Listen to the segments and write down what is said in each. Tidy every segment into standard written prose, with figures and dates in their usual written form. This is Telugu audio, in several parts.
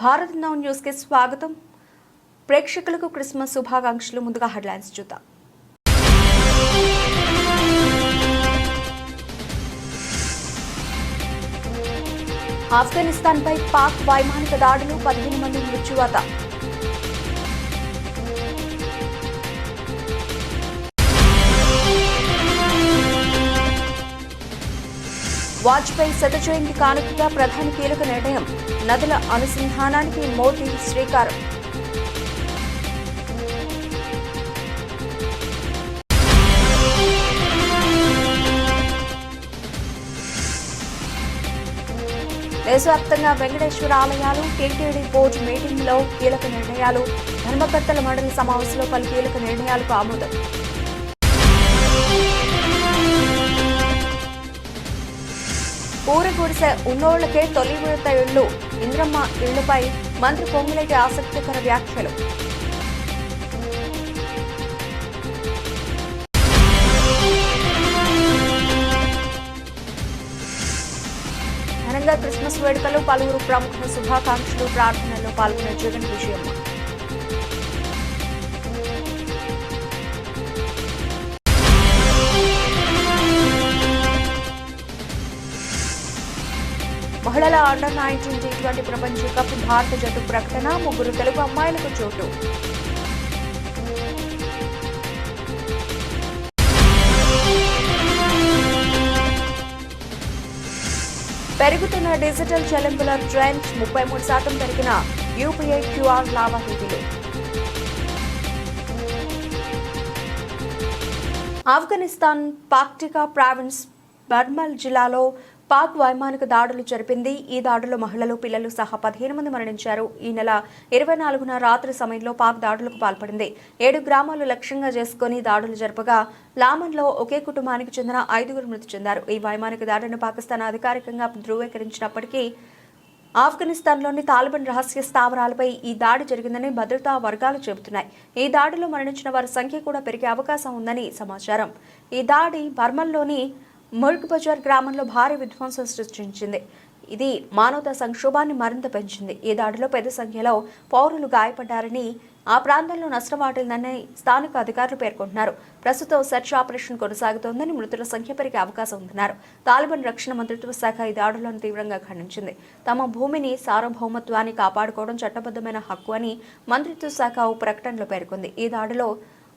భారత్ నౌ న్యూస్ కి స్వాగతం. ప్రేక్షకులకు క్రిస్మస్ శుభాకాంక్షలు. ముందుగా హెడ్లైన్స్ చూద్దాం. ఆఫ్ఘనిస్తాన్ పై పాక్ వైమానిక దాడులు, 15 మంది మృత్యువాత. వాజ్పేయి శత జయంతి కానుకగా ప్రధాని కీలక నిర్ణయం, నదుల అనుసంధానానికి మోదీ శ్రీకారం. దేశవ్యాప్తంగా వెంకటేశ్వర ఆలయాలు, టీటీడీ బోర్డు మీటింగ్లో కీలక నిర్ణయాలు, ధర్మకర్తల మండలి సమావేశంలో పలు కీలక నిర్ణయాలకు ఆమోదం. పూరగుడిసె ఉన్నోళ్లకే తొలి విడత ఇళ్లు, ఇంద్రమ్మ ఇళ్లపై మంత్రి పొంగులేటి ఆసక్తికర వ్యాఖ్యలు. ఘనంగా క్రిస్మస్ వేడుకలు, పలువురు ప్రముఖుల శుభాకాంక్షలు, ప్రార్థనల్లో పాల్గొన్న జగన్ విజయమ్మ. మహిళల అండర్-19 టీ20 ప్రపంచ కప్ భారత జట్టు ప్రకటన, 3 తెలుగు అమ్మాయిలకు చోటు. పెరుగుతున్న డిజిటల్ చెల్లింపుల ట్రెండ్, 33% పెరిగిన యూపీఐ క్యూఆర్ లావాదేవీలు. ఆఫ్ఘనిస్తాన్ పాక్టికా ప్రావిన్స్ బర్మల్ జిల్లాలో పాక్ వైమానిక దాడులు జరిపింది. ఈ దాడుల్లో మహిళలు, పిల్లలు సహా 15 మంది మరణించారు. ఈ నెల 24న రాత్రి సమయంలో పాక్ దాడులకు పాల్పడింది. 7 గ్రామాలు లక్ష్యంగా చేసుకుని దాడులు జరపగా లామన్లో ఒకే కుటుంబానికి చెందిన 5గురు మృతి చెందారు. ఈ వైమానిక దాడిని పాకిస్తాన్ అధికారికంగా ధృవీకరించినప్పటికీ ఆఫ్ఘనిస్తాన్లోని తాలిబాన్ రహస్య స్థావరాలపై ఈ దాడి జరిగిందని భద్రతా వర్గాలు చెబుతున్నాయి. ఈ దాడిలో మరణించిన వారి సంఖ్య కూడా పెరిగే అవకాశం ఉందని సమాచారం. ఈ దాడి బర్మల్లోని ముల్క్ బజార్ గ్రామంలో భారీ విధ్వంసం సృష్టించింది. ఇది మానవతా సంక్షోభాన్ని మరింత పెంచింది. ఈ దాడిలో పెద్ద సంఖ్యలో పౌరులు గాయపడ్డారని, ఆ ప్రాంతంలో నష్టం వాటిల్లని స్థానిక అధికారులు పేర్కొంటున్నారు. ప్రస్తుతం సెర్చ్ ఆపరేషన్ కొనసాగుతోందని, మృతుల సంఖ్య పెరిగే అవకాశం ఉందన్నారు. తాలిబాన్ రక్షణ మంత్రిత్వ శాఖ ఈ దాడులను తీవ్రంగా ఖండించింది. తమ భూమిని, సార్వభౌమత్వాన్ని కాపాడుకోవడం చట్టబద్ధమైన హక్కు అని మంత్రిత్వ శాఖ ఓ ప్రకటనలో పేర్కొంది. ఈ దాడిలో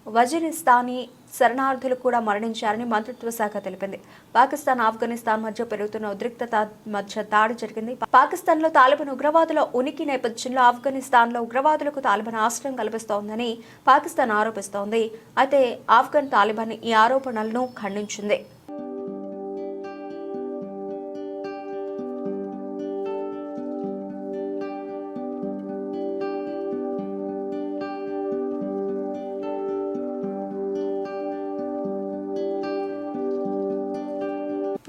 వజీరిస్తానీ శరణార్థులు కూడా మరణించారని మంత్రిత్వ శాఖ తెలిపింది. పాకిస్తాన్, ఆఫ్ఘనిస్తాన్ మధ్య పెరుగుతున్న ఉద్రిక్తత మధ్య దాడి జరిగింది. పాకిస్తాన్లో తాలిబాన్ ఉగ్రవాదుల ఉనికి నేపథ్యంలో ఆఫ్ఘనిస్తాన్లో ఉగ్రవాదులకు తాలిబాన్ ఆశ్రయం కల్పిస్తోందని పాకిస్తాన్ ఆరోపిస్తోంది. అయితే ఆఫ్ఘన్ తాలిబాన్ ఈ ఆరోపణలను ఖండించింది.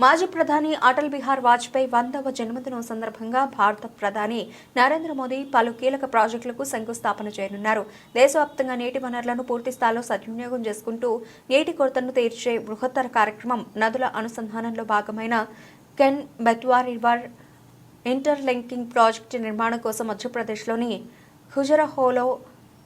మాజీ ప్రధాని అటల్ బిహారీ వాజ్పేయి 100వ జన్మదినం సందర్భంగా భారత ప్రధాని నరేంద్ర మోదీ పలు కీలక ప్రాజెక్టులకు శంకుస్థాపన చేయనున్నారు. దేశవ్యాప్తంగా నీటి వనరులను పూర్తి స్థాయిలో సద్వినియోగం చేసుకుంటూ నీటి కొరతను తీర్చే బృహత్తర కార్యక్రమం నదుల అనుసంధానంలో భాగమైన can Betwa river interlinking project నిర్మాణం కోసం మధ్యప్రదేశ్లోని ఖుజరహోలో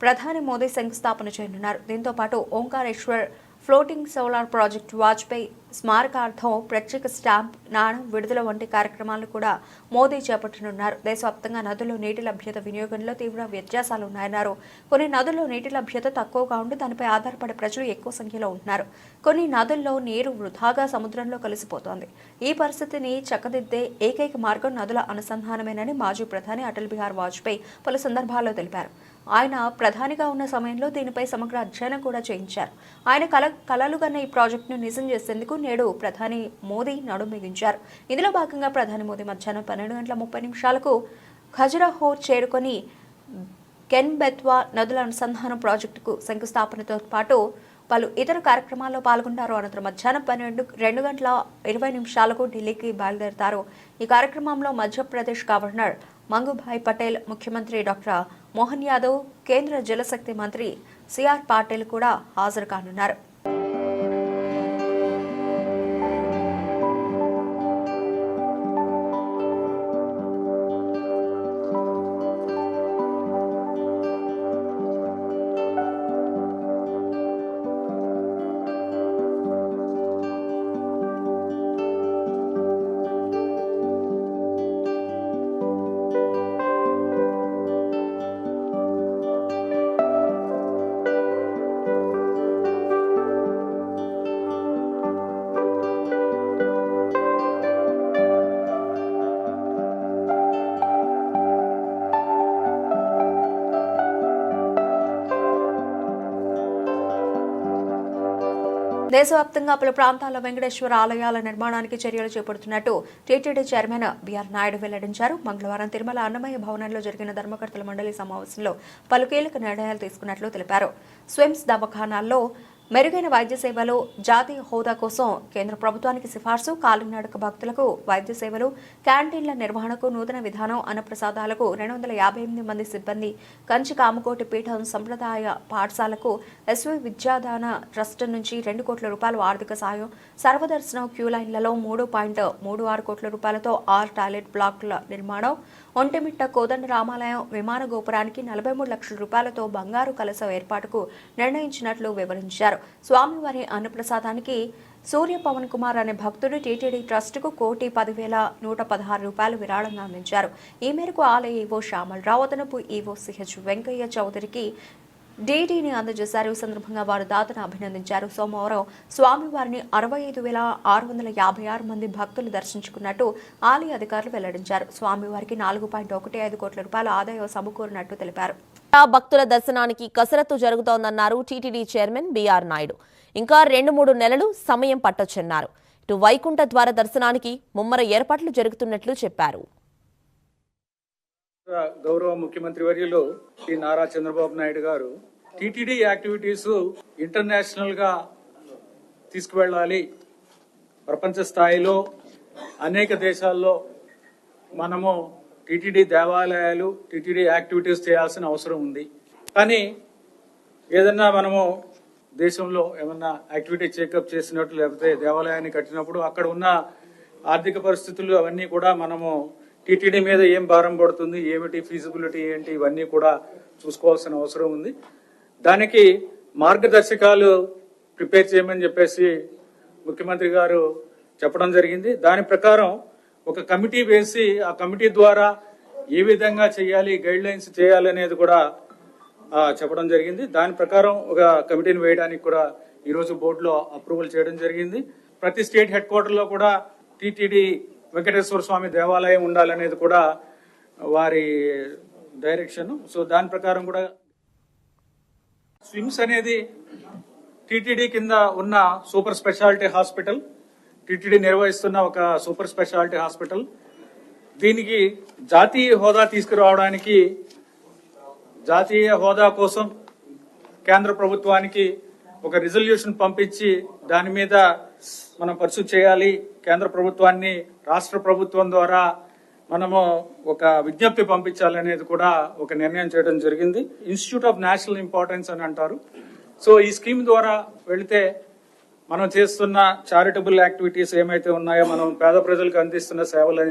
ప్రధాని మోదీ శంకుస్థాపన చేయనున్నారు. దీంతో పాటు Omkareshwar floating solar project, Vajpayee స్మారకార్థం ప్రత్యేక స్టాంప్, నాణం విడుదల వంటి కార్యక్రమాలను కూడా మోదీ చేపట్టనున్నారు. దేశవ్యాప్తంగా నదుల్లో నీటి లభ్యత వినియోగంలో తీవ్ర వ్యత్యాసాలు ఉన్నాయన్నారు. కొన్ని నదుల్లో నీటి లభ్యత తక్కువగా ఉండి దానిపై ఆధారపడే ప్రజలు ఎక్కువ సంఖ్యలో ఉంటున్నారు. కొన్ని నదుల్లో నీరు వృధాగా సముద్రంలో కలిసిపోతోంది. ఈ పరిస్థితిని చక్కదిద్దే ఏకైక మార్గం నదుల అనుసంధానమేనని మాజీ ప్రధాని అటల్ బిహారీ వాజ్పేయి పలు సందర్భాల్లో తెలిపారు. ఆయన ప్రధానిగా ఉన్న సమయంలో దీనిపై సమగ్ర అధ్యయనం కూడా చేయించారు. ఆయన కలలుగన్న ఈ ప్రాజెక్టును నిజం చేసేందుకు నేడు ప్రధాని మోదీ నడుం బిగించారు. ఇందులో భాగంగా ప్రధాని మోదీ మధ్యాహ్నం 12:30 ఖజురహో చేరుకొని కెన్ బెత్వా నదుల అనుసంధానం ప్రాజెక్టుకు శంకుస్థాపనతో పాటు పలు ఇతర కార్యక్రమాల్లో పాల్గొన్నారు. అనంతరం మధ్యాహ్నం 2:20 ఢిల్లీకి బయలుదేరతారు. ఈ కార్యక్రమంలో మధ్యప్రదేశ్ గవర్నర్ మంగుభాయ్ పటేల్, ముఖ్యమంత్రి డాక్టర్ మోహన్ యాదవ్, కేంద్ర జలశక్తి మంత్రి సిఆర్ పాటిల్ కూడా హాజరు కానున్నారు. దేశవ్యాప్తంగా పలు ప్రాంతాల్లో వెంకటేశ్వర ఆలయాల నిర్మాణానికి చర్యలు చేపడుతున్నట్టు టీటీడీ చైర్మన్ బిఆర్ నాయుడు వెల్లడించారు. మంగళవారం తిరుమల అన్నమయ్య భవనంలో జరిగిన ధర్మకర్తల మండలి సమావేశంలో పలు కీలక నిర్ణయాలు తీసుకున్నట్లు తెలిపారు. స్విమ్స్ దవాఖానాల్లో మెరుగైన వైద్య సేవలు, జాతీయ హోదా కోసం కేంద్ర ప్రభుత్వానికి సిఫార్సు, కాలినడక భక్తులకు వైద్య సేవలు, క్యాంటీన్ల నిర్వహణకు నూతన విధానం, అన్నప్రసాదాలకు 258 మంది సిబ్బంది, కంచి కామకోటి పీఠం సంప్రదాయ పాఠశాలకు ఎస్వి విద్యాదాన ట్రస్ట్ నుంచి 2 కోట్ల రూపాయల ఆర్థిక సాయం, సర్వదర్శనం క్యూ లైన్లలో 3.36 కోట్ల రూపాయలతో 6 టాయిలెట్ బ్లాకుల నిర్మాణం, ఒంటిమిట్ట కోదండ రామాలయం విమాన గోపురానికి 43 లక్షల రూపాయలతో బంగారు కలశం ఏర్పాటుకు నిర్ణయించినట్లు వివరించారు. స్వామివారి అన్నప్రసాదానికి సూర్య పవన్ కుమార్ అనే భక్తుడు టీటీడీ ట్రస్టుకు 1,10,116 రూపాయలు విరాళంగా అందించారు. ఈ మేరకు ఆలయ ఈవో శ్యామలరావు, అదనపు ఈవో సిహెచ్ వెంకయ్య చౌదరికి డీడీని అందజేశారు. ఈ సందర్భంగా వారు దాతను అభినందించారు. సోమవారం స్వామివారిని 65,656 మంది భక్తులు దర్శించుకున్నట్టు ఆలయ అధికారులు వెల్లడించారు. స్వామివారికి 4.15 కోట్ల రూపాయల ఆదాయం సమకూరినట్టు తెలిపారు. భక్తుల దర్శనానికి కసరత్తు జరుగుతోందన్నారు టీటీడీ చైర్మన్ బిఆర్ నాయుడు. ఇంకా 2-3 నెలలు సమయం పట్టొచ్చన్నారు. ఇటు వైకుంఠ ద్వార దర్శనానికి ముమ్మర ఏర్పాట్లు జరుగుతున్నట్లు చెప్పారు. గౌరవ ముఖ్యమంత్రి వర్యులు శ్రీ నారా చంద్రబాబు నాయుడు గారు టీటీడీ యాక్టివిటీస్ ఇంటర్నేషనల్ గా తీసుకువెళ్ళాలి, ప్రపంచ స్థాయిలో అనేక దేశాల్లో మనము టీటీడీ దేవాలయాలు, టీటీడీ యాక్టివిటీస్ చేయాల్సిన అవసరం ఉంది. కానీ ఏదన్నా మనము దేశంలో ఏమన్నా యాక్టివిటీ చెకప్ చేసినట్లు, లేకపోతే దేవాలయాన్ని కట్టినప్పుడు అక్కడ ఉన్న ఆర్థిక పరిస్థితులు అవన్నీ కూడా మనము టీటీడీ మీద ఏం భారం పడుతుంది, ఏమిటి ఫీజిబిలిటీ ఏంటి, ఇవన్నీ కూడా చూసుకోవాల్సిన అవసరం ఉంది. దానికి మార్గదర్శకాలు ప్రిపేర్ చేయమని చెప్పేసి ముఖ్యమంత్రి గారు చెప్పడం జరిగింది. దాని ప్రకారం ఒక కమిటీ వేసి ఆ కమిటీ ద్వారా ఏ విధంగా చేయాలి, గైడ్ లైన్స్ చేయాలి అనేది కూడా చెప్పడం జరిగింది. దాని ప్రకారం ఒక కమిటీని వేయడానికి కూడా ఈరోజు బోర్డులో అప్రూవల్ చేయడం జరిగింది. ప్రతి స్టేట్ హెడ్ క్వార్టర్ లో కూడా టీటీడీ వెంకటేశ్వర స్వామి దేవాలయం ఉండాలనేది కూడా వారి డైరెక్షన్. సో దాని ప్రకారం కూడా స్విమ్స్ అనేది టీటీడీ కింద ఉన్న సూపర్ స్పెషాలిటీ హాస్పిటల్, టీటీడీ నిర్వహిస్తున్న ఒక సూపర్ స్పెషాలిటీ హాస్పిటల్. దీనికి జాతీయ హోదా తీసుకురావడానికి, జాతీయ హోదా కోసం కేంద్ర ప్రభుత్వానికి ఒక రిజల్యూషన్ పంపించి దాని మీద మనం పర్సూ చేయాలి. కేంద్ర ప్రభుత్వాన్ని రాష్ట్ర ప్రభుత్వం ద్వారా మనము ఒక విజ్ఞప్తి పంపించాలనేది కూడా ఒక నిర్ణయం చేయడం జరిగింది. ఇన్స్టిట్యూట్ ఆఫ్ నేషనల్ ఇంపార్టెన్స్ అని అంటారు. సో ఈ స్కీమ్ ద్వారా వెళితే మనం చేస్తున్న చారిటబుల్ యాక్టివిటీస్ ఏమైతే ఉన్నాయో, మనం పేద ప్రజలకు అందిస్తున్న సేవలు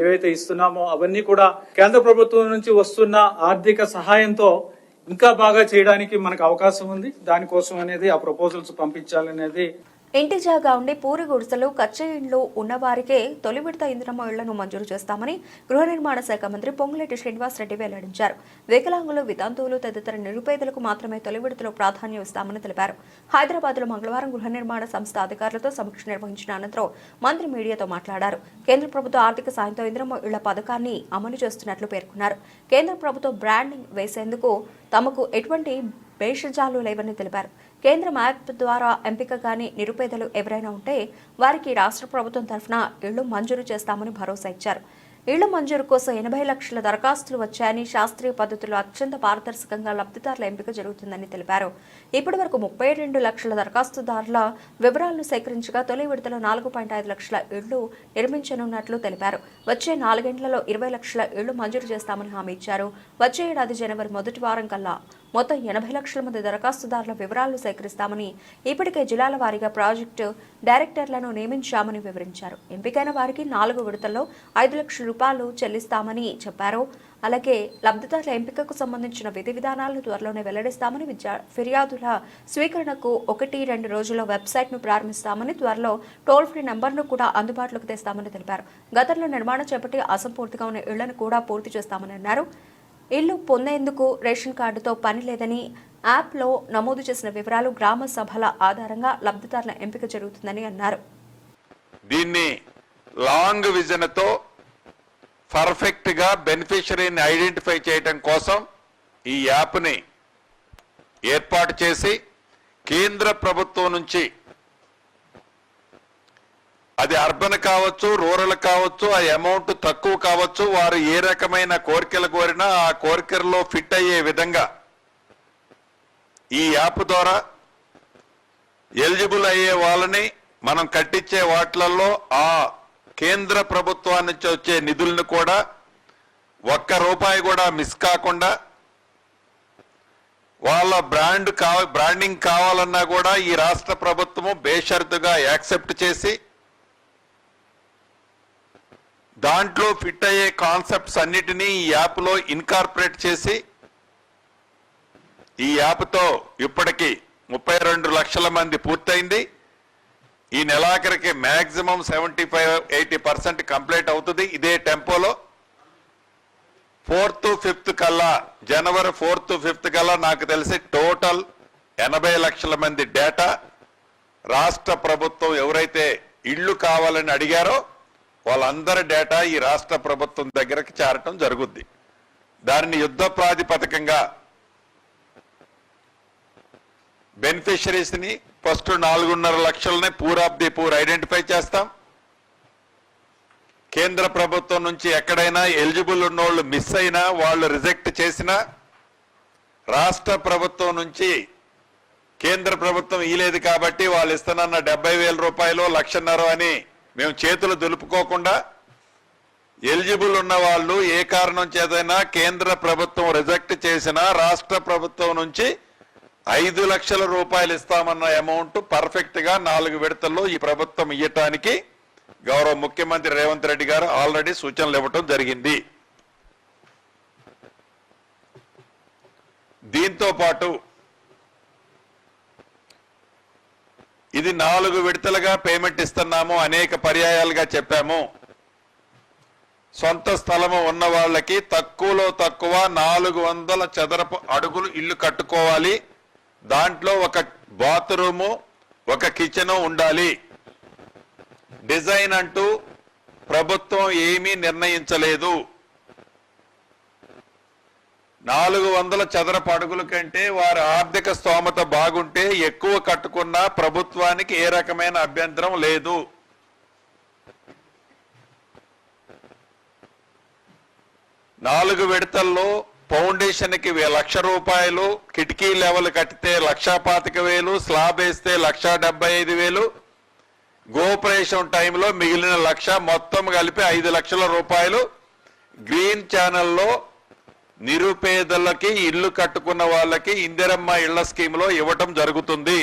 ఏవైతే ఇస్తున్నామో అవన్నీ కూడా కేంద్ర ప్రభుత్వం నుంచి వస్తున్న ఆర్థిక సహాయంతో ఇంకా బాగా చేయడానికి మనకు అవకాశం ఉంది. దానికోసం అనేది ఆ ప్రపోజల్స్ పంపించాలనేది. ఇంటి జాగా ఉండి పూరి గుడిసెలు, కచ్చే ఇండ్లు ఉన్నవారికే తొలి విడత ఇందిరమ్మ ఇళ్లను మంజూరు చేస్తామని గృహ నిర్మాణ శాఖ మంత్రి పొంగులేటి శ్రీనివాసరెడ్డి వెల్లడించారు. వికలాంగులు, వితంతువులు తదితర నిరుపేదలకు మాత్రమే తొలి విడతలో ప్రాధాన్యం ఇస్తామని తెలిపారు. హైదరాబాద్ లో మంగళవారం గృహ నిర్మాణ సంస్థ అధికారులతో సమీక్ష నిర్వహించిన అనంతరం మంత్రి మీడియాతో మాట్లాడారు. కేంద్ర ప్రభుత్వ ఆర్థిక సాయంతో ఇందిరమ్మ ఇళ్ల పథకాన్ని అమలు చేస్తున్నట్లు పేర్కొన్నారు. కేంద్ర ప్రభుత్వం బ్రాండింగ్ వేసేందుకు తమకు ఎటువంటి భేషజాలు లేవని తెలిపారు. కేంద్ర మ్యాప్ ద్వారా ఎంపిక కాని నిరుపేదలు ఎవరైనా ఉంటే వారికి రాష్ట్ర ప్రభుత్వం తరఫున ఇళ్లు మంజూరు చేస్తామని భరోసా ఇచ్చారు. ఇళ్ల మంజూరు కోసం 80 లక్షల దరఖాస్తులు వచ్చాయని, శాస్త్రీయ పద్ధతిలో అత్యంత పారదర్శకంగా లబ్ధిదారుల ఎంపిక జరుగుతుందని తెలిపారు. ఇప్పటి వరకు 32 లక్షల దరఖాస్తుదారుల వివరాలను సేకరించగా తొలి విడతలో 4.5 లక్షల ఇళ్లు నిర్మించనున్నట్లు తెలిపారు. వచ్చే 4 గంటలలో 20 లక్షల ఇళ్లు మంజూరు చేస్తామని హామీ ఇచ్చారు. వచ్చే ఏడాది జనవరి మొదటి వారం కల్లా మొత్తం 80 లక్షల మంది దరఖాస్తుదారుల వివరాలను సేకరిస్తామని, ఇప్పటికే జిల్లాల వారీగా ప్రాజెక్టు డైరెక్టర్లను నియమించామని వివరించారు. ఎంపికైన వారికి 4 విడతల్లో 5 లక్షల రూపాయలు చెల్లిస్తామని చెప్పారు. అలాగే లబ్ధిదారుల ఎంపికకు సంబంధించిన విధి విధానాలను త్వరలోనే వెల్లడిస్తామని, ఫిర్యాదుల స్వీకరణకు 1-2 రోజుల్లో వెబ్సైట్ను ప్రారంభిస్తామని, త్వరలో టోల్ ఫ్రీ నంబర్ను కూడా అందుబాటులోకి తెస్తామని తెలిపారు. గతంలో నిర్మాణం చేపట్టి అసంపూర్తిగా ఉన్న ఇళ్లను కూడా పూర్తి చేస్తామని అన్నారు. ఇల్లు పొందేందుకు రేషన్ కార్డుతో పని లేదని, యాప్లో నమోదు చేసిన వివరాలు గ్రామ సభల ఆధారంగా లబ్ధిదారుల ఎంపిక జరుగుతుందని అన్నారు. దీన్ని లాంగ్ విజన్తో పర్ఫెక్ట్ గా బెనిఫిషరీని ఐడెంటిఫై చేయడం కోసం ఈ యాప్ని ఏర్పాటు చేసి కేంద్ర ప్రభుత్వం నుంచి అది అర్బన్ కావచ్చు, రూరల్ కావచ్చు, ఆ అమౌంట్ తక్కువ కావచ్చు, వారు ఏ రకమైన కోరికలు కోరినా ఆ కోరికల్లో ఫిట్ అయ్యే విధంగా ఈ యాప్ ద్వారా ఎలిజిబుల్ అయ్యే వాళ్ళని మనం కట్టించే వాటిలలో ఆ కేంద్ర ప్రభుత్వం నుంచి వచ్చే నిధులను కూడా ఒక్క రూపాయి కూడా మిస్ కాకుండా వాళ్ళ బ్రాండింగ్ కావాలన్నా కూడా ఈ రాష్ట్ర ప్రభుత్వము బేషరతుగా యాక్సెప్ట్ చేసి దాంట్లో ఫిట్ అయ్యే కాన్సెప్ట్స్ అన్నిటినీ ఈ యాప్లో ఇన్కార్పొరేట్ చేసి ఈ యాప్తో ఇప్పటికి 32 లక్షల మంది పూర్తయింది. ఈ నెలాఖరికి మ్యాక్సిమం 75-80% కంప్లీట్ అవుతుంది. ఇదే టెంపోలో 4th 5th కల్లా, జనవరి 4th 5th కల్లా నాకు తెలిసి టోటల్ 80 లక్షల మంది డేటా రాష్ట్ర ప్రభుత్వం ఎవరైతే ఇళ్లు కావాలని అడిగారో వాళ్ళందరి డేటా ఈ రాష్ట్ర ప్రభుత్వం దగ్గరకు చేరటం జరుగుద్ది. దానిని యుద్ధ ప్రాతిపదికంగా బెనిఫిషరీస్ ని ఫస్ట్ 4.5 లక్షలని poor of the poor identify చేస్తాం. కేంద్ర ప్రభుత్వం నుంచి ఎక్కడైనా ఎలిజిబుల్ ఉన్నోళ్ళు మిస్ అయినా, వాళ్ళు రిజెక్ట్ చేసినా, రాష్ట్ర ప్రభుత్వం నుంచి కేంద్ర ప్రభుత్వం ఇలేదు కాబట్టి వాళ్ళు ఇస్తానన్న 70,000 రూపాయలు, 1,50,000 అని మేము చేతులు దులుపుకోకుండా ఎలిజిబుల్ ఉన్న వాళ్ళు ఏ కారణం చేతైనా కేంద్ర ప్రభుత్వం రిజెక్ట్ చేసినా రాష్ట్ర ప్రభుత్వం నుంచి 5 లక్షల రూపాయలు ఇస్తామన్న అమౌంట్ పర్ఫెక్ట్ గా 4 విడతల్లో ఈ ప్రభుత్వం ఇయ్యటానికి గౌరవ ముఖ్యమంత్రి రేవంత్ రెడ్డి గారు ఆల్రెడీ సూచనలు ఇవ్వటం జరిగింది. దీంతో పాటు ఇది 4 విడతలుగా పేమెంట్ ఇస్తున్నాము, అనేక పర్యాయాలుగా చెప్పాము. సొంత స్థలము ఉన్న వాళ్ళకి తక్కువలో తక్కువ 400 చదరపు అడుగులు ఇల్లు కట్టుకోవాలి. దాంట్లో ఒక బాత్రూము, ఒక కిచెన్ ఉండాలి. డిజైన్ అంటూ ప్రభుత్వం ఏమీ నిర్ణయించలేదు. 400 చదరపు అడుగుల కంటే వారి ఆర్థిక స్తోమత బాగుంటే ఎక్కువ కట్టుకున్నా ప్రభుత్వానికి ఏ రకమైన అభ్యంతరం లేదు. నాలుగు విడతల్లో ఫౌండేషన్ కి 1,00,000 రూపాయలు, కిటికీ లెవెల్ కట్టితే 1,25,000, స్లాబ్ వేస్తే 1,75,000, గోపరేషన్ టైంలో మిగిలిన 1,00,000, మొత్తం కలిపి 5 లక్షల రూపాయలు గ్రీన్ ఛానల్లో నిరుపేదలకి, ఇల్లు కట్టుకున్న వాళ్ళకి ఇందిరమ్మ ఇళ్ల స్కీమ్ లో ఇవ్వటం జరుగుతుంది.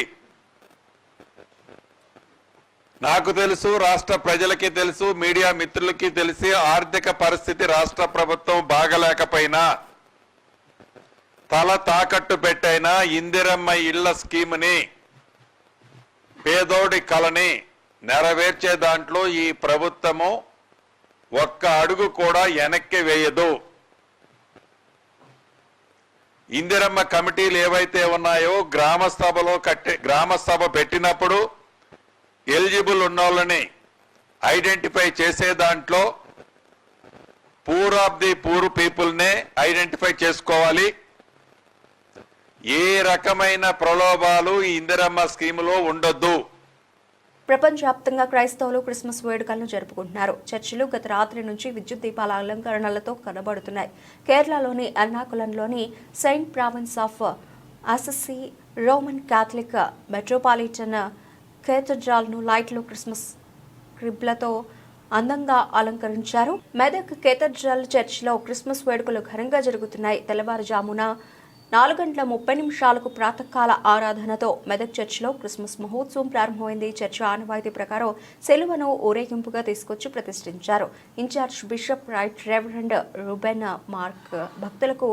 నాకు తెలుసు, రాష్ట్ర ప్రజలకి తెలుసు, మీడియా మిత్రులకి తెలిసి ఆర్థిక పరిస్థితి రాష్ట్ర ప్రభుత్వం బాగలేకపోయినా తల తాకట్టు పెట్టైనా ఇందిరమ్మ ఇళ్ల స్కీమ్ని, పేదోడి కలని నెరవేర్చే దాంట్లో ఈ ప్రభుత్వము ఒక్క అడుగు కూడా వెనక్కి వేయదు. ఇందిరమ్మ కమిటీలు ఏవైతే ఉన్నాయో గ్రామ సభ పెట్టినప్పుడు ఎలిజిబుల్ ఉన్న వాళ్ళని ఐడెంటిఫై చేసే దాంట్లో పూర్ ఆఫ్ ది పూర్ పీపుల్నే ఐడెంటిఫై చేసుకోవాలి. ఏ రకమైన ప్రలోభాలు ఈ ఇందిరమ్మ స్కీములో ఉండొద్దు. ప్రపంచవ్యాప్తంగా క్రైస్తవులు క్రిస్మస్ వేడుకలను జరుపుకుంటున్నారు. చర్చిలు గత రాత్రి నుంచి విద్యుత్ దీపాల అలంకరణలతో కనబడుతున్నాయి. కేరళలోని ఎర్నాకులంలోని saint province of Assisi Roman Catholic Metropolitan కేథడ్రాల్ను లైట్లు, క్రిస్మస్ క్రిబ్లతో అందంగా అలంకరించారు. మెదక్ కేథడ్రల్ చర్చిలో క్రిస్మస్ వేడుకలు ఘనంగా జరుగుతున్నాయి. తెల్లవారుజామున 4:30 ప్రాతకాల ఆరాధనతో మెదక్ చర్చిలో క్రిస్మస్ మహోత్సవం ప్రారంభమైంది. చర్చి ఆనవాయితీ ప్రకారం సెలువను ఊరేగింపుగా తీసుకొచ్చి ప్రతిష్ఠించారు. In charge bishop right reverend Ruben Mark భక్తులకు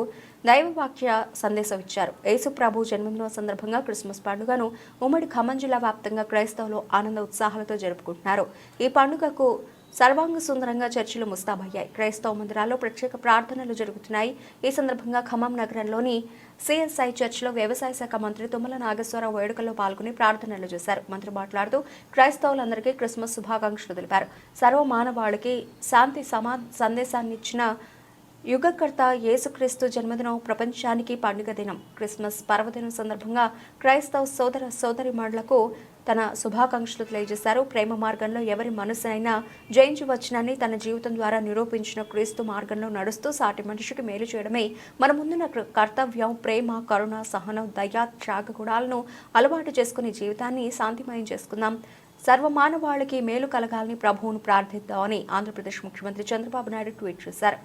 దైవవాక్య సందేశం ఇచ్చారు. యేసు ప్రభు జన్మదినం సందర్భంగా క్రిస్మస్ పండుగను ఉమ్మడి ఖమ్మం జిల్లా వ్యాప్తంగా క్రైస్తవులు ఆనంద ఉత్సాహాలతో జరుపుకుంటున్నారు. ఈ పండుగకు సర్వాంగ సుందరంగా చర్చిలు ముస్తాబయ్యాయి. క్రైస్తవ మందిరాల్లో ప్రత్యేక ప్రార్థనలు జరుగుతున్నాయి. ఈ సందర్భంగా ఖమ్మం నగరంలోని సిఎస్ఐ చర్చిలో వ్యవసాయ శాఖ మంత్రి తుమ్మల నాగేశ్వరరావు వేడుకల్లో పాల్గొని ప్రార్థనలు చేశారు. మంత్రి మాట్లాడుతూ క్రైస్తవులందరికీ క్రిస్మస్ శుభాకాంక్షలు తెలిపారు. సర్వమానవాళికి శాంతి సందేశాన్ని ఇచ్చిన యుగకర్త యేసుక్రీస్తు జన్మదినం ప్రపంచానికి పండుగ దినం. క్రిస్మస్ పర్వదినం సందర్భంగా క్రైస్తవ సోదర సోదరిమణులకు తన శుభాకాంక్షలు తెలియజేశారు. ప్రేమ మార్గంలో ఎవరి మనసునైనా జయించవచ్చునని తన జీవితం ద్వారా నిరూపించిన క్రీస్తు మార్గంలో నడుస్తూ సాటి మనిషికి మేలు చేయడమే మన ముందున్న కర్తవ్యం. ప్రేమ, కరుణ, సహనం, దయ, త్యాగ గుణాలను అలవాటు చేసుకుని జీవితాన్ని శాంతిమయం చేసుకుందాం. సర్వమానవాళికి మేలు కలగాలని ప్రభువును ప్రార్థిద్దామని ఆంధ్రప్రదేశ్ ముఖ్యమంత్రి చంద్రబాబు నాయుడు ట్వీట్ చేశారు.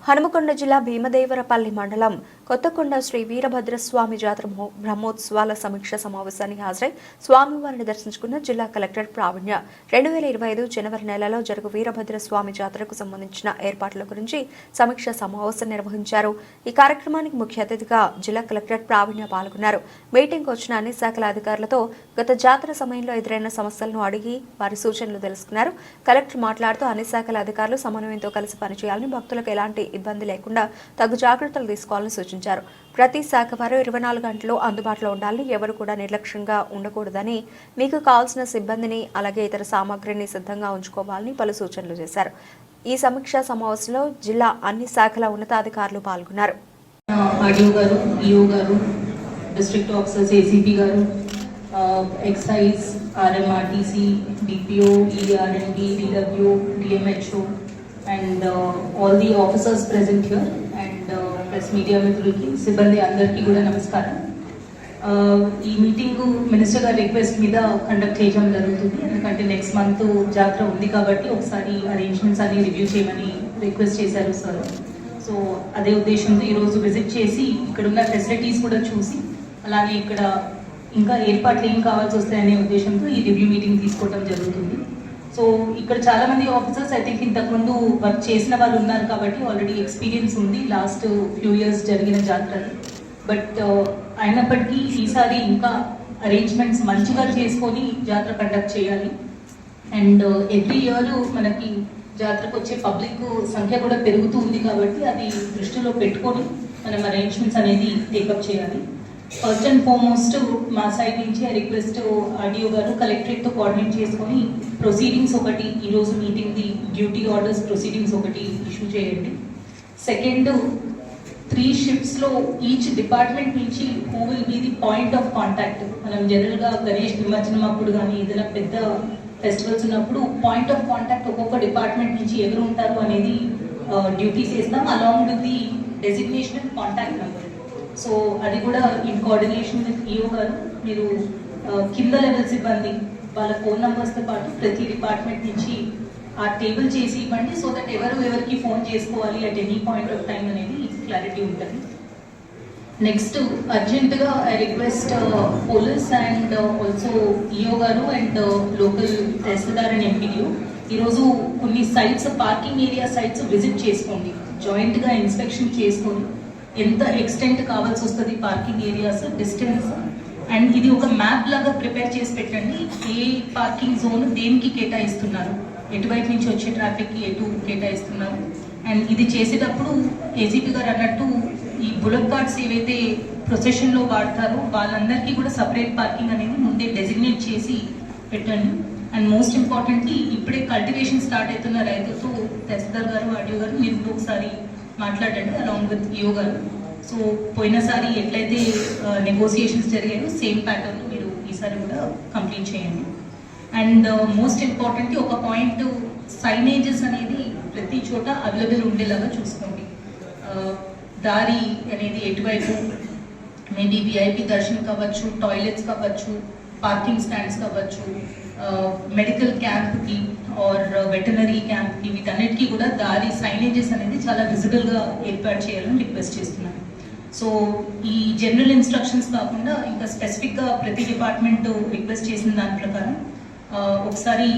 హనుమకొండ జిల్లా భీమదేవరపల్లి మండలం కొత్తకొండ శ్రీ వీరభద్రస్వామి జాతర బ్రహ్మోత్సవాల సమీక్ష సమావేశానికి హాజరై స్వామివారిని దర్శించుకున్న జిల్లా కలెక్టర్ ప్రావీణ్య 2025 జనవరి నెలలో జరుగు వీరభద్రస్వామి జాతరకు సంబంధించిన ఏర్పాట్ల గురించి సమీక్ష సమావేశం నిర్వహించారు. ఈ కార్యక్రమానికి ముఖ్య అతిథిగా జిల్లా కలెక్టర్ ప్రావీణ్య పాల్గొన్నారు. మీటింగ్ వచ్చిన అన్ని శాఖల అధికారులతో గత జాతర సమయంలో ఎదురైన సమస్యలను అడిగి వారి సూచనలు తెలుసుకున్నారు. కలెక్టర్ మాట్లాడుతూ అన్ని శాఖల అధికారులు సమన్వయంతో కలిసి పనిచేయాలని, భక్తులకు ఎలాంటి ఇబ్బంది లేకుండా తగు జాగ్రత్తలు తీసుకోవాలని సూచించారు. ప్రతి శాఖ వారు 24 గంటలు అందుబాటులో ఉండాలని, ఎవరు కూడా నిర్లక్ష్యంగా ఉండకూడదని, మీకు కావాల్సిన సిబ్బందిని అలాగే ఇతర సామాగ్రిని సిద్ధంగా ఉంచుకోవాలని పలు సూచనలు చేశారు. ఈ సమీక్షా సమావేశంలో జిల్లా అన్ని శాఖల ఉన్నతాధికారులు పాల్గొన్నారు. ఆర్డీఓ గారు, ఈఓ గారు, డిస్ట్రిక్ట్ ఆఫీసర్స్, ఏసీపీ గారు, excise, RMRTC, DPO, ERMD, DW, DMHO and all the officers present here and press media మిత్రులకి, సిబ్బంది అందరికీ కూడా నమస్కారం. ఈ మీటింగ్ మినిస్టర్ గారి రిక్వెస్ట్ మీద కండక్ట్ చేయడం జరుగుతుంది. ఎందుకంటే నెక్స్ట్ మంత్ జాతర ఉంది కాబట్టి ఒకసారి అరేంజ్మెంట్స్ అన్ని రివ్యూ చేయమని రిక్వెస్ట్ చేశారు సార్. సో అదే ఉద్దేశంతో ఈరోజు విజిట్ చేసి ఇక్కడ ఉన్న ఫెసిలిటీస్ కూడా చూసి, అలానే ఇక్కడ ఇంకా ఏర్పాట్లు ఏం కావాల్సి వస్తాయనే ఉద్దేశంతో ఈ రివ్యూ మీటింగ్ తీసుకోవడం జరుగుతుంది. సో ఇక్కడ చాలా మంది ఆఫీసర్స్ ఐ థింక్ ఇంతకుముందు వర్క్ చేసిన వాళ్ళు ఉన్నారు కాబట్టి ఆల్రెడీ ఎక్స్పీరియన్స్ ఉంది లాస్ట్ ఫ్యూ ఇయర్స్ జరిగిన జాతరలు. బట్ అయినప్పటికీ ఈసారి ఇంకా అరేంజ్మెంట్స్ మంచిగా చేసుకొని జాతర కండక్ట్ చేయాలి. అండ్ ఎవ్రీ ఇయర్ మనకి జాతరకు వచ్చే పబ్లిక్ సంఖ్య కూడా పెరుగుతూ ఉంది కాబట్టి అది దృష్టిలో పెట్టుకొని మనం అరేంజ్మెంట్స్ అనేది టేకప్ చేయాలి. ఫస్ట్ అండ్ ఫార్మోస్ట్ మా సైడ్ నుంచి రిక్వెస్ట్ ఆర్డీఓ గారు కలెక్టరేట్తో కోఆర్డినేట్ చేసుకొని ప్రొసీడింగ్స్ ఒకటి ఈరోజు మీటింగ్ది డ్యూటీ ఆర్డర్స్ ప్రొసీడింగ్స్ ఒకటి ఇష్యూ చేయండి. సెకండ్, 3 షిఫ్ట్స్లో ఈచ్ డిపార్ట్మెంట్ నుంచి who will be the point of contact. మనం జనరల్గా గణేష్ నిమజ్జనం అప్పుడు కానీ ఏదైనా పెద్ద ఫెస్టివల్స్ ఉన్నప్పుడు పాయింట్ ఆఫ్ కాంటాక్ట్ ఒక్కొక్క డిపార్ట్మెంట్ నుంచి ఎవరు ఉంటారు అనేది డ్యూటీస్ చేస్తాం, along with the designation and contact number. So అది కూడా ఇన్ కోఆర్డినేషన్ విత్ ఈఓ గారు మీరు కింద లెవెల్ సిబ్బంది వాళ్ళ ఫోన్ నంబర్స్తో పాటు ప్రతి డిపార్ట్మెంట్ నుంచి ఆ టేబుల్ చేసి ఇవ్వండి. సో దట్ ఎవరికి ఫోన్ చేసుకోవాలి at any point of time అనేది క్లారిటీ ఉంటుంది. నెక్స్ట్ అర్జెంటుగా I request police and also EO గారు and local tahsildar and MPDO ఈరోజు కొన్ని sites, parking area sites visit చేసుకోండి. జాయింట్గా ఇన్స్పెక్షన్ చేసుకొని ఎంత ఎక్స్టెంట్ కావాల్సి వస్తుంది పార్కింగ్ ఏరియాస్, డిస్టెన్స్, అండ్ ఇది ఒక మ్యాప్ లాగా ప్రిపేర్ చేసి పెట్టండి. ఏ పార్కింగ్ జోన్ దేనికి కేటాయిస్తున్నారు, ఎటువైపు నుంచి వచ్చే ట్రాఫిక్కి ఎటు కేటాయిస్తున్నారు. అండ్ ఇది చేసేటప్పుడు ఏసీపీ గారు అన్నట్టు ఈ బుల్లెట్ కార్డ్స్ ఏవైతే ప్రొసెషన్లో వాడతారో వాళ్ళందరికీ కూడా సపరేట్ పార్కింగ్ అనేది ముందే డెసిగ్నేట్ చేసి పెట్టండి. అండ్ మోస్ట్ ఇంపార్టెంట్లీ ఇప్పుడే కల్టివేషన్ స్టార్ట్ అవుతున్న రైతులతో తహసీల్దార్ గారు, ఆర్డీఓ గారు మీరు ఒకసారి మాట్లాడండి అలాంగ్ విత్ ఈఓ గారు. సో పోయినసారి ఎట్లయితే నెగోసియేషన్స్ జరిగాయో సేమ్ ప్యాటర్న్ మీరు ఈసారి కూడా కంప్లీట్ చేయండి. అండ్ మోస్ట్ ఇంపార్టెంట్లీ ఒక పాయింట్, సైనేజెస్ అనేది ప్రతి చోట అవైలబుల్ ఉండేలాగా చూసుకోండి. దారి అనేది ఎటువైపు మేబీ విఐపి దర్శనం కావచ్చు, టాయిలెట్స్ కావచ్చు, పార్కింగ్ స్టాండ్స్ కావచ్చు, మెడికల్ క్యాంప్కి ఆర్ వెటనరీ క్యాంప్కి, వీటన్నిటికీ కూడా దారి సైనేజెస్ అనేది చాలా విజిబుల్గా ఏర్పాటు చేయాలని రిక్వెస్ట్ చేస్తున్నాను. సో ఈ జనరల్ ఇన్స్ట్రక్షన్స్ కాకుండా ఇంకా స్పెసిఫిక్గా ప్రతి డిపార్ట్మెంట్ రిక్వెస్ట్ చేసిన దాని ప్రకారం ఒకసారి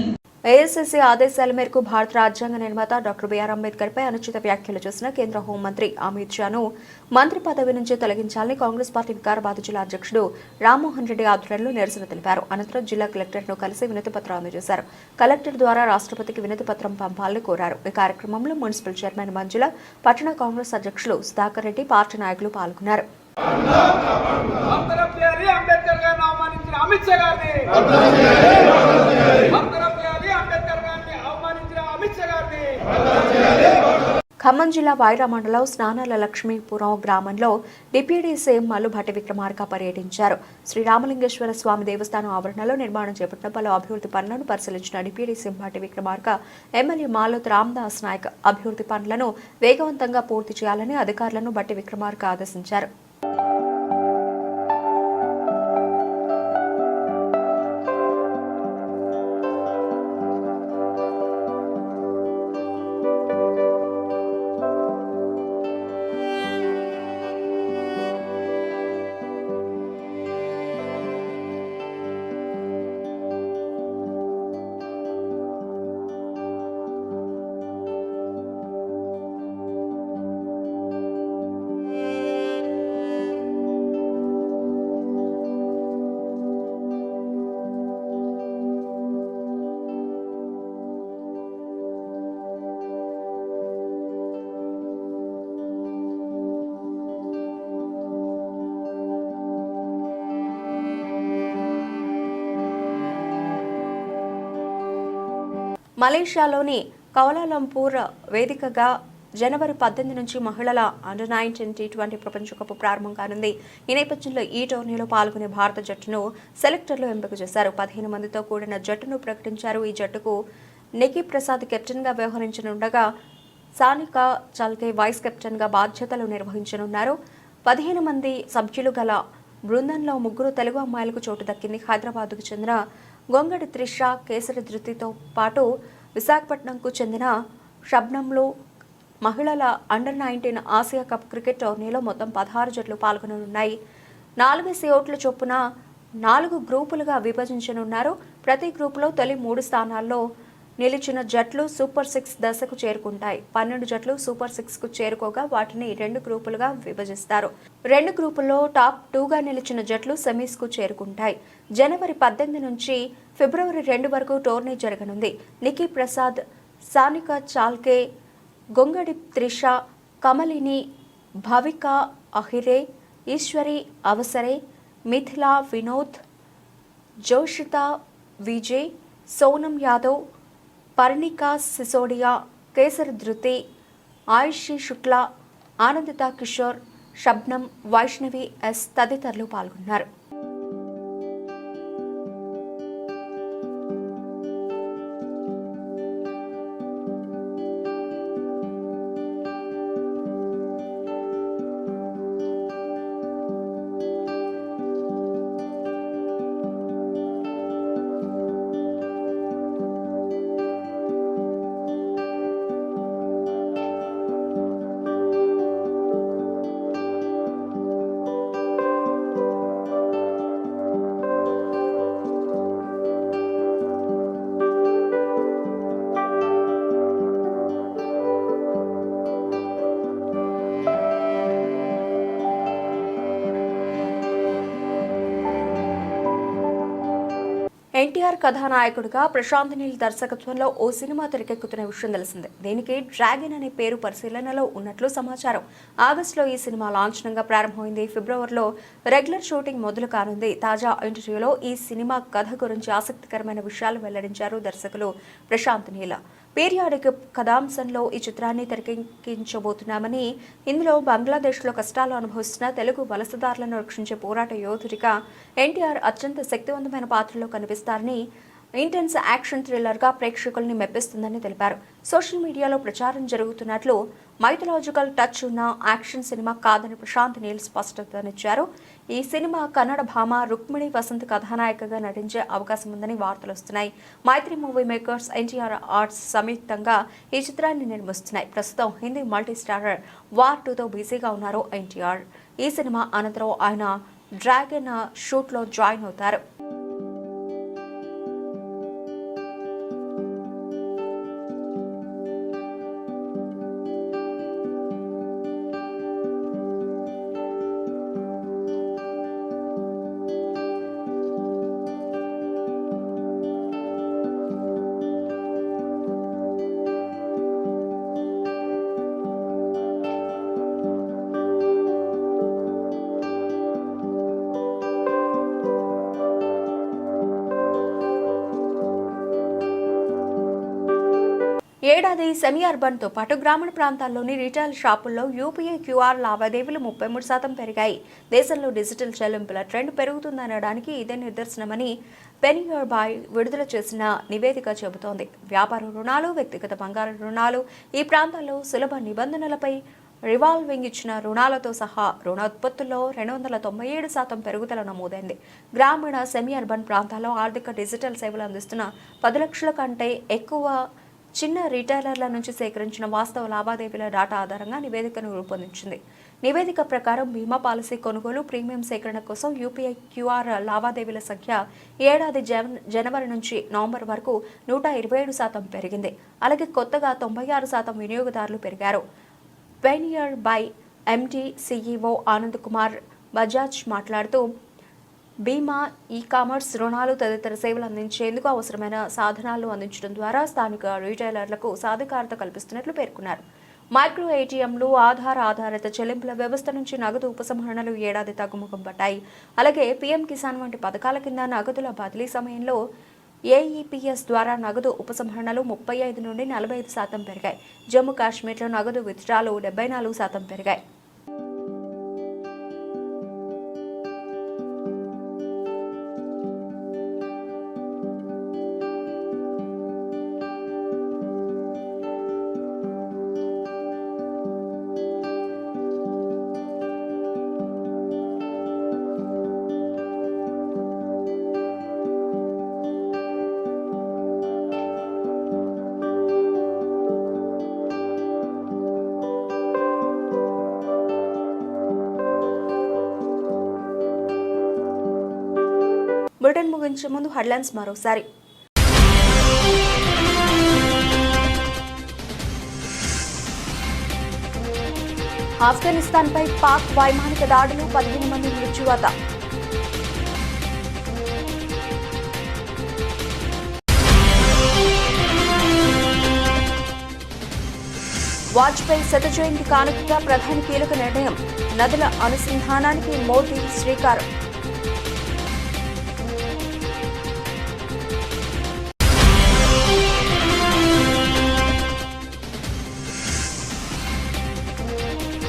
ఏఐసీసీ ఆదేశాల మేరకు భారత రాజ్యాంగ నిర్మాత డాక్టర్ బిఆర్ అంబేద్కర్ పై అనుచిత వ్యాఖ్యలు చేసిన కేంద్ర హోంమంత్రి అమిత్ షాను మంత్రి పదవి నుంచి తొలగించాలని కాంగ్రెస్ పార్టీ వికారాబాద్ జిల్లా అధ్యక్షుడు రామ్మోహన్ రెడ్డి ఆధ్వర్యంలో నిరసన తెలిపారు. అనంతరం జిల్లా కలెక్టర్ను కలిసి వినతిపత్రం అందజేశారు. కలెక్టర్ ద్వారా రాష్ట్రపతికి వినతిపత్రం పంపాలని కోరారు. ఈ కార్యక్రమంలో మున్సిపల్ చైర్మన్ మంజుల, పట్టణ కాంగ్రెస్ అధ్యక్షులు సుధాకర్ రెడ్డి, పార్టీ నాయకులు పాల్గొన్నారు. ఖమ్మం జిల్లా వైరా మండలం స్నానాల లక్ష్మీపురం గ్రామంలో డిప్యూటీ సీఎం మల్లుభట్టి విక్రమార్క పర్యటించారు. శ్రీరామలింగేశ్వర స్వామి దేవస్థానం ఆవరణలో నిర్మాణం చేపట్టిన పలు అభివృద్ధి పనులను పరిశీలించిన deputy CM Bhatti Vikramarka MLA Maloth Ramdas Naik అభివృద్ధి పనులను వేగవంతంగా పూర్తి చేయాలని అధికారులను భట్టి విక్రమార్క ఆదేశించారు. మలేషియాలోని కౌలాలంపూర్ వేదికగా జనవరి 18 నుంచి మహిళల అండర్-19 T20 ప్రపంచ కప్ ప్రారంభం కానుంది. ఈ నేపథ్యంలో ఈ టోర్నీలో పాల్గొనే భారత జట్టును సెలెక్టర్లు ఎంపిక చేశారు. 15 మందితో కూడిన జట్టును ప్రకటించారు. ఈ జట్టుకు నికీ ప్రసాద్ కెప్టెన్గా వ్యవహరించనుండగా సానికా చాల్కే వైస్ కెప్టెన్గా బాధ్యతలు నిర్వహించనున్నారు. 15 మంది సభ్యులు గల బృందంలో 3 తెలుగు అమ్మాయిలకు చోటు దక్కింది. హైదరాబాద్కు చెందిన గొంగడి త్రిష, కేసరి ధృతితో పాటు విశాఖపట్నంకు చెందిన షబ్నంలు మహిళల అండర్-19 ఆసియా కప్ క్రికెట్ టోర్నీలో మొత్తం 16 జట్లు పాల్గొననున్నాయి. 4 స్లాట్ల చొప్పున 4 గ్రూపులుగా విభజించనున్నారు. ప్రతి గ్రూపులో తొలి 3 స్థానాల్లో నిలిచిన జట్లు సూపర్ 6 దశకు చేరుకుంటాయి. 12 జట్లు సూపర్ 6కు చేరుకోగా వాటిని 2 గ్రూపులుగా విభజిస్తారు. 2 గ్రూపుల్లో టాప్ 2గా నిలిచిన జట్లు సెమీస్కు చేరుకుంటాయి. జనవరి 18 నుంచి ఫిబ్రవరి 2 వరకు టోర్నీ జరగనుంది. నికీ ప్రసాద్, సానికా చాల్కే, గొంగడి త్రిష, కమలిని, భవిక అహిరే, ఈశ్వరి అవసరే, మిథిలా వినోద్, జోషితా విజయ్, సోనం యాదవ్, పర్ణికా సిసోడియా, కేసరి ధృతి, ఆయుషి శుక్లా, ఆనందిత కిషోర్, షబ్నం, వైష్ణవి ఎస్ తదితరులు పాల్గొన్నారు. ఎన్టీఆర్ కథానాయకుడిగా ప్రశాంత్ నీల్ దర్శకత్వంలో ఓ సినిమా తెరకెక్కుతున్న విషయం తెలిసిందే. దీనికి డ్రాగన్ అనే పేరు పరిశీలనలో ఉన్నట్లు సమాచారం. ఆగస్టులో ఈ సినిమా లాంఛనంగా ప్రారంభమైంది. ఫిబ్రవరిలో రెగ్యులర్ షూటింగ్ మొదలు కానుంది. తాజా ఇంటర్వ్యూలో ఈ సినిమా కథ గురించి ఆసక్తికరమైన విషయాలు వెల్లడించారు దర్శకులు ప్రశాంత్ నీల్. పీరియాడిక్ కథాంశంలో ఈ చిత్రాన్ని తెరకెక్కించబోతున్నామని, ఇందులో బంగ్లాదేశ్లో కష్టాలు అనుభవిస్తున్న తెలుగు వలసదారులను రక్షించే పోరాట యోధుడిగా ఎన్టీఆర్ అత్యంత శక్తివంతమైన పాత్రలో కనిపిస్తారని ఇంటెన్స్ యాక్షన్ థ్రిల్లర్గా ప్రేక్షకుల్ని మెప్పిస్తుందని తెలిపారు. సోషల్ మీడియాలో ప్రచారం జరుగుతున్నట్లు మైథలాజికల్ టచ్ ఉన్న యాక్షన్ సినిమా కాదని ప్రశాంత్ నీల్ స్పష్టతనిచ్చారు. ఈ సినిమా కన్నడ భామ రుక్మిణి వసంత్ కథానాయికగా నటించే అవకాశం ఉందని వార్తలు వస్తున్నాయి. మైత్రి మూవీ మేకర్స్, ఎన్టీఆర్ ఆర్ట్స్ సంయుక్తంగా ఈ చిత్రాన్ని నిర్మిస్తున్నాయి. ప్రస్తుతం హిందీ మల్టీ స్టారర్ వార్ 2తో బిజీగా ఉన్నారు ఎన్టీఆర్. ఈ సినిమా అనంతరం ఆయన డ్రాగన్ షూట్లో జాయిన్ అవుతారు. ఏడాది సెమీ అర్బన్తో పాటు గ్రామీణ ప్రాంతాల్లోని రీటైల్ షాపుల్లో యూపీఐ క్యూఆర్ లావాదేవీలు 33% పెరిగాయి. దేశంలో డిజిటల్ చెల్లింపుల ట్రెండ్ పెరుగుతుందనడానికి ఇదే నిదర్శనమని పెనియర్బాయ్ విడుదల చేసిన నివేదిక చెబుతోంది. వ్యాపార రుణాలు, వ్యక్తిగత బంగారు రుణాలు, ఈ ప్రాంతాల్లో సులభ నిబంధనలపై రివాల్వింగ్ ఇచ్చిన రుణాలతో సహా రుణ ఉత్పత్తుల్లో 297% పెరుగుదల నమోదైంది. గ్రామీణ సెమీ అర్బన్ ప్రాంతాల్లో ఆర్థిక డిజిటల్ సేవలు అందిస్తున్న 10 లక్షల కంటే ఎక్కువ చిన్న రీటైలర్ల నుంచి సేకరించిన వాస్తవ లావాదేవీల డేటా ఆధారంగా నివేదికను రూపొందించింది. నివేదిక ప్రకారం బీమా పాలసీ కొనుగోలు, ప్రీమియం సేకరణ కోసం యూపీఐ క్యూఆర్ లావాదేవీల సంఖ్య ఏడాది జనవరి నుంచి నవంబర్ వరకు 127% పెరిగింది. అలాగే కొత్తగా 96% వినియోగదారులు పెరిగారు. PayNearby MD CEO Anand Kumar Bajaj మాట్లాడుతూ, బీమా, ఈ-కామర్స్, రుణాలు తదితర సేవలు అందించేందుకు అవసరమైన సాధనాలను అందించడం ద్వారా స్థానిక రీటైలర్లకు సాధికారత కల్పిస్తున్నట్లు పేర్కొన్నారు. మైక్రో ఏటీఎంలు, ఆధారిత చెల్లింపుల వ్యవస్థ నుంచి నగదు ఉపసంహరణలు ఏడాది తగ్గుముఖం పట్టాయి. అలాగే పీఎం కిసాన్ వంటి పథకాల కింద నగదుల బదిలీ సమయంలో ఏఈపీఎస్ ద్వారా నగదు ఉపసంహరణలు 35 నుండి 45% పెరిగాయి. జమ్మూ కాశ్మీర్లో నగదు విత్డ్రాలు 74% పెరిగాయి. బులెటిన్ ముగించే ముందు హెడ్లైన్స్ మరోసారి. ఆఫ్ఘనిస్తాన్పై పాక్ వైమానిక దాడులు, 15 మంది మృత్యువాత. వాజ్పేయి శత జయంతి కానుకగా ప్రధాని కీలక నిర్ణయం, నదుల అనుసంధానానికి మోదీ శ్రీకారం.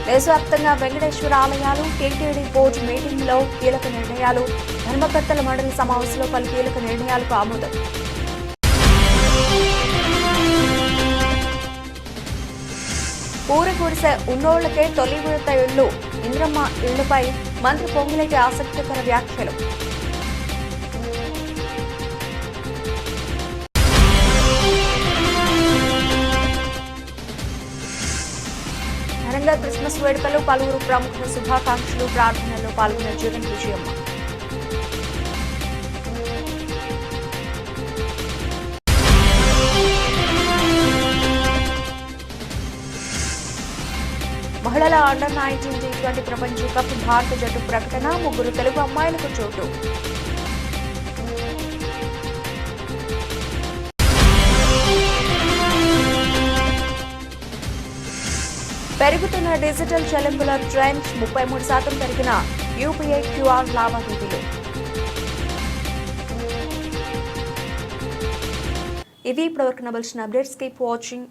దేశవ్యాప్తంగా వెంకటేశ్వర ఆలయాలు, టీటీడీ బోర్డు మీటింగ్లో కీలక నిర్ణయాలు, ధర్మకర్తల మండలి సమావేశంలో పలు కీలక నిర్ణయాలకు ఆమోదం. ఊరి గుడిసె ఉన్నోళ్లకే తొలి విడత ఇళ్లు, ఇంద్రమ్మ ఇళ్లపై మంత్రి పొంగులేటి ఆసక్తికర వ్యాఖ్యలు. ఘనంగా క్రిస్మస్ వేడుకలు, పలువురు ప్రముఖుల శుభాకాంక్షలు, ప్రార్థనల్లో పాల్గొన్న జగన్ విజయమ్మ. మహిళల అండర్-19 T20 ప్రపంచ కప్ భారత జట్టు ప్రకటన, 3 తెలుగు అమ్మాయిలకు చోటు. పెరుగుతున్న డిజిటల్ చెల్లింపుల ట్రెండ్, 33% పెరిగిన యూపీఐ క్యూఆర్ లావాదేవీలు. ఇవి ఇప్పటివరకు నవలసిన అప్డేట్స్. Keep watching.